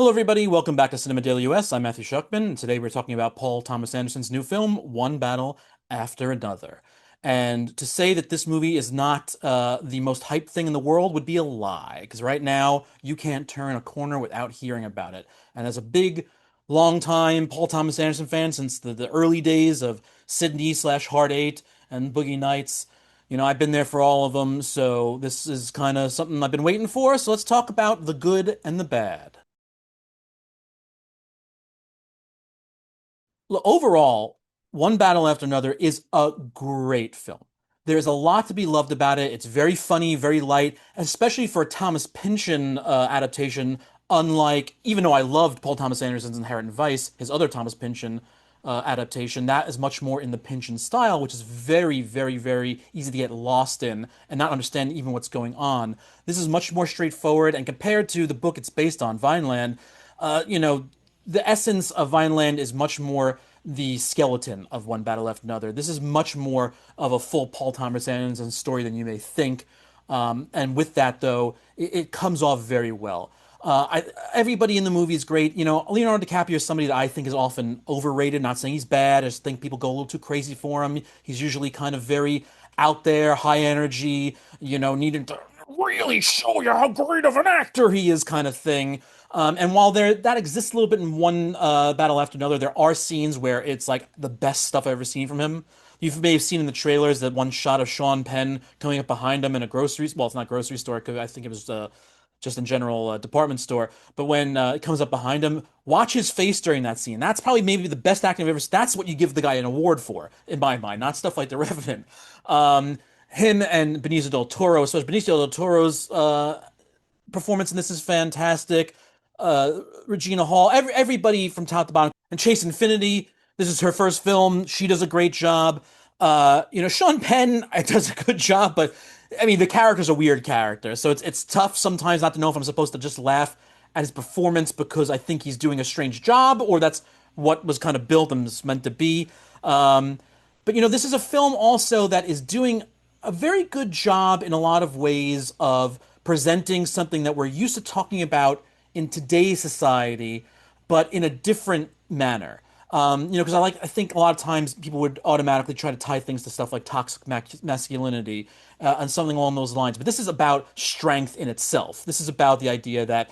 Hello, everybody. Welcome back to Cinema Daily US. I'm Matthew Schuchman, and today we're talking about Paul Thomas Anderson's new film, One Battle After Another. And to say that this movie is not the most hyped thing in the world would be a lie, because right now you can't turn a corner without hearing about it. And as a big, long-time Paul Thomas Anderson fan since the early days of Sydney slash Hard Eight and Boogie Nights, I've been there for all of them, so this is kind of something I've been waiting for. So let's talk about the good and the bad. Overall, One Battle After Another is a great film. There's a lot to be loved about it. It's very funny, very light, especially for a Thomas Pynchon adaptation. Unlike, even though I loved Paul Thomas Anderson's Inherent Vice, his other Thomas Pynchon adaptation, that is much more in the Pynchon style, which is very, very, very easy to get lost in and not understand even what's going on. This is much more straightforward, and compared to the book it's based on, Vineland, uh, you know, the essence of Vineland is much more the skeleton of One Battle After Another. This is much more of a full Paul Thomas Anderson story than you may think. And with that, though, it comes off very well. Everybody in the movie is great. Leonardo DiCaprio is somebody that I think is often overrated. Not saying he's bad. I just think people go a little too crazy for him. He's usually kind of very out there, high energy, needing to really show you how great of an actor he is, kind of thing. And while that exists a little bit in One Battle After Another, there are scenes where it's like the best stuff I've ever seen from him. You may have seen in the trailers that one shot of Sean Penn coming up behind him in a grocery, well, it's not grocery store, 'cause I think it was just in general department store. But when it comes up behind him, watch his face during that scene. That's probably maybe the best acting I've ever seen. That's what you give the guy an award for, in my mind, not stuff like The Revenant. Him and Benicio del Toro, especially Benicio del Toro's performance in this is fantastic. Regina Hall, everybody from top to bottom, and chaseinfiniti. This is her first film. She does a great job. Sean Penn does a good job, but I mean the character's a weird character, so it's tough sometimes not to know if I'm supposed to just laugh at his performance because I think he's doing a strange job, or that's what was kind of built and was meant to be. But this is a film also that is doing a very good job in a lot of ways of presenting something that we're used to talking about in today's society, but in a different manner. Because I think a lot of times people would automatically try to tie things to stuff like toxic masculinity and something along those lines. But this is about strength in itself. This is about the idea that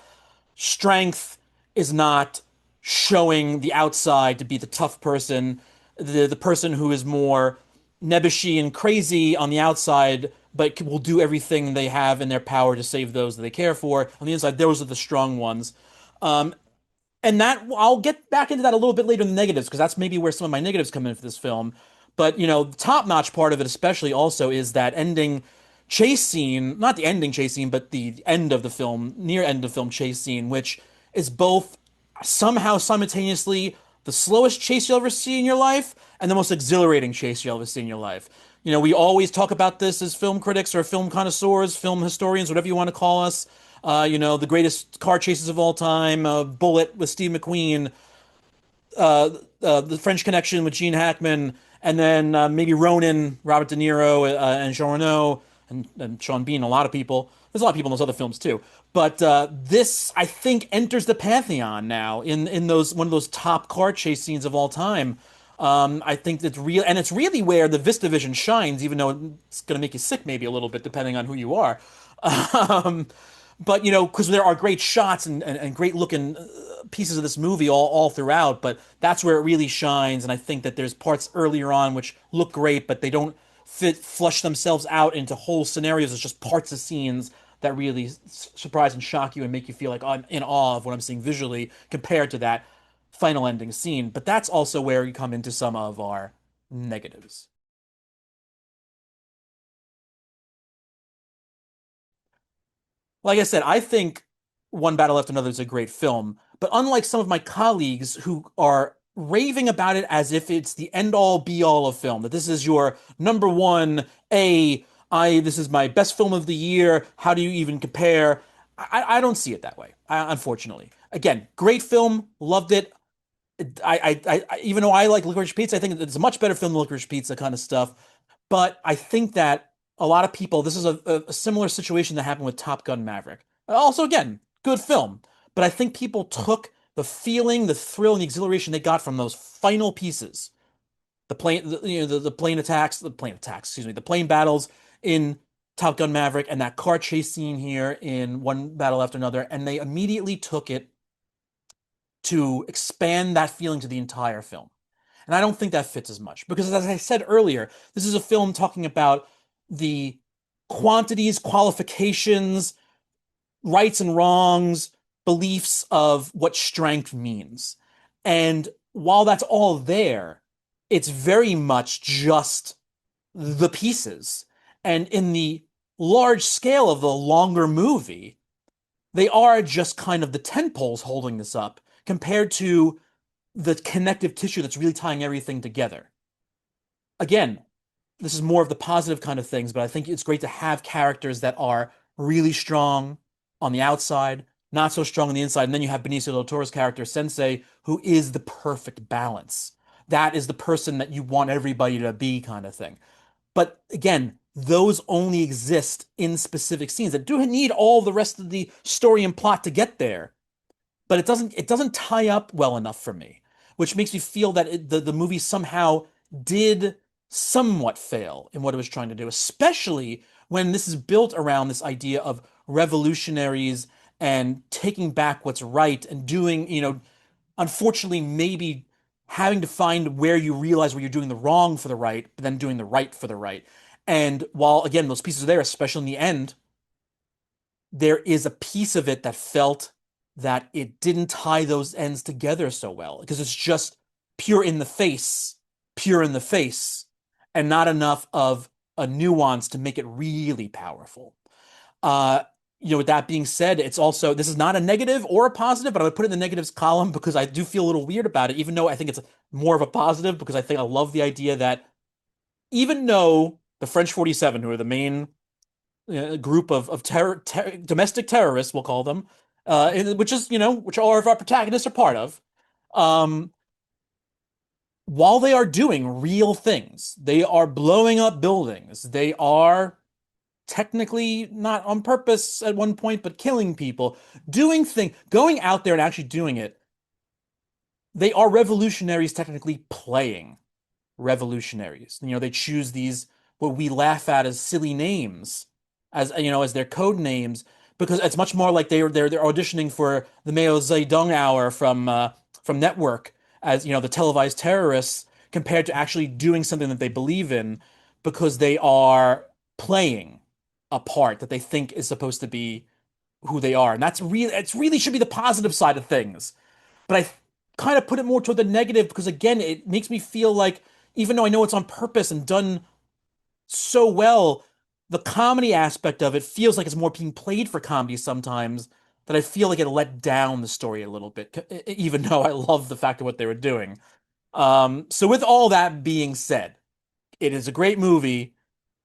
strength is not showing the outside to be the tough person, the person who is more nebbishy and crazy on the outside, but will do everything they have in their power to save those that they care for. On the inside, those are the strong ones. Um, and that I'll get back into that a little bit later in the negatives because that's maybe where some of my negatives come in for this film. But the top-notch part of it, especially, also is that ending chase scene, not the ending chase scene, but the end of the film, near end of film chase scene, which is both somehow simultaneously the slowest chase you'll ever see in your life and the most exhilarating chase you'll ever see in your life. We always talk about this as film critics or film connoisseurs, film historians, whatever you want to call us. The greatest car chases of all time, Bullet with Steve McQueen, the French Connection with Gene Hackman, and then maybe Ronin, Robert De Niro, and Jean Reno, and Sean Bean, a lot of people. There's a lot of people in those other films too. But this, I think, enters the pantheon now in those one of those top car chase scenes of all time. I think that's real, and it's really where the VistaVision shines, even though it's going to make you sick maybe a little bit depending on who you are. Um, but because there are great shots and great looking pieces of this movie all throughout, but that's where it really shines. And I think that there's parts earlier on which look great, but they don't flush themselves out into whole scenarios. It's just parts of scenes that really surprise and shock you and make you feel like, oh, I'm in awe of what I'm seeing visually compared to that final ending scene. But that's also where we come into some of our negatives. Like I said, I think One Battle After Another is a great film, but unlike some of my colleagues who are raving about it as if it's the end all be all of film, that this is your number one, this is my best film of the year. How do you even compare? I don't see it that way, unfortunately. Again, great film, loved it. Even though I like Licorice Pizza, I think it's a much better film than Licorice Pizza kind of stuff. But I think that a lot of people, this is a similar situation that happened with Top Gun Maverick. Also, again, good film. but I think people took the feeling, the thrill, and the exhilaration they got from those final pieces, the plane, the plane attacks, excuse me, the plane battles in Top Gun Maverick, and that car chase scene here in One Battle After Another, and they immediately took it to expand that feeling to the entire film. And I don't think that fits as much because, as I said earlier, this is a film talking about the quantities, qualifications, rights and wrongs, beliefs of what strength means. And while that's all there, it's very much just the pieces. And in the large scale of the longer movie, they are just kind of the tent poles holding this up compared to the connective tissue that's really tying everything together. Again, this is more of the positive kind of things, but I think it's great to have characters that are really strong on the outside, not so strong on the inside. And then you have Benicio del Toro's character, Sensei, who is the perfect balance. That is the person that you want everybody to be, kind of thing. But again, those only exist in specific scenes that do need all the rest of the story and plot to get there, but it doesn't tie up well enough for me, which makes me feel that the movie somehow did somewhat fail in what it was trying to do, especially when this is built around this idea of revolutionaries and taking back what's right and doing, unfortunately, maybe having to find where you realize where you're doing the wrong for the right, but then doing the right for the right. And while, again, those pieces are there, especially in the end, there is a piece of it that felt that it didn't tie those ends together so well because it's just pure in the face, pure in the face, and not enough of a nuance to make it really powerful. Uh, with that being said, it's also this is not a negative or a positive, but I would put it in the negatives column because I do feel a little weird about it, even though I think it's more of a positive because I think I love the idea that even though the French 47, who are the main group of domestic terrorists, we'll call them, which is which all of our protagonists are part of. Um, while they are doing real things, they are blowing up buildings. They are technically not on purpose at one point, but killing people, doing things, going out there and actually doing it. They are revolutionaries technically playing revolutionaries. They choose these what we laugh at as silly names, as their code names, because it's much more like they're auditioning for the Mao Zedong hour from Network as the televised terrorists compared to actually doing something that they believe in because they are playing a part that they think is supposed to be who they are. And it's really should be the positive side of things. But I kind of put it more toward the negative because again, it makes me feel like even though I know it's on purpose and done so well, the comedy aspect of it feels like it's more being played for comedy sometimes that I feel like it let down the story a little bit, even though I love the fact of what they were doing. So with all that being said, it is a great movie,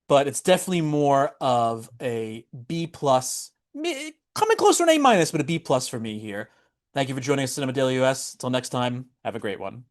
but it's definitely more of a B plus, coming close to an A minus, but a B plus for me here. Thank you for joining us, Cinema Daily US. Until next time, have a great one.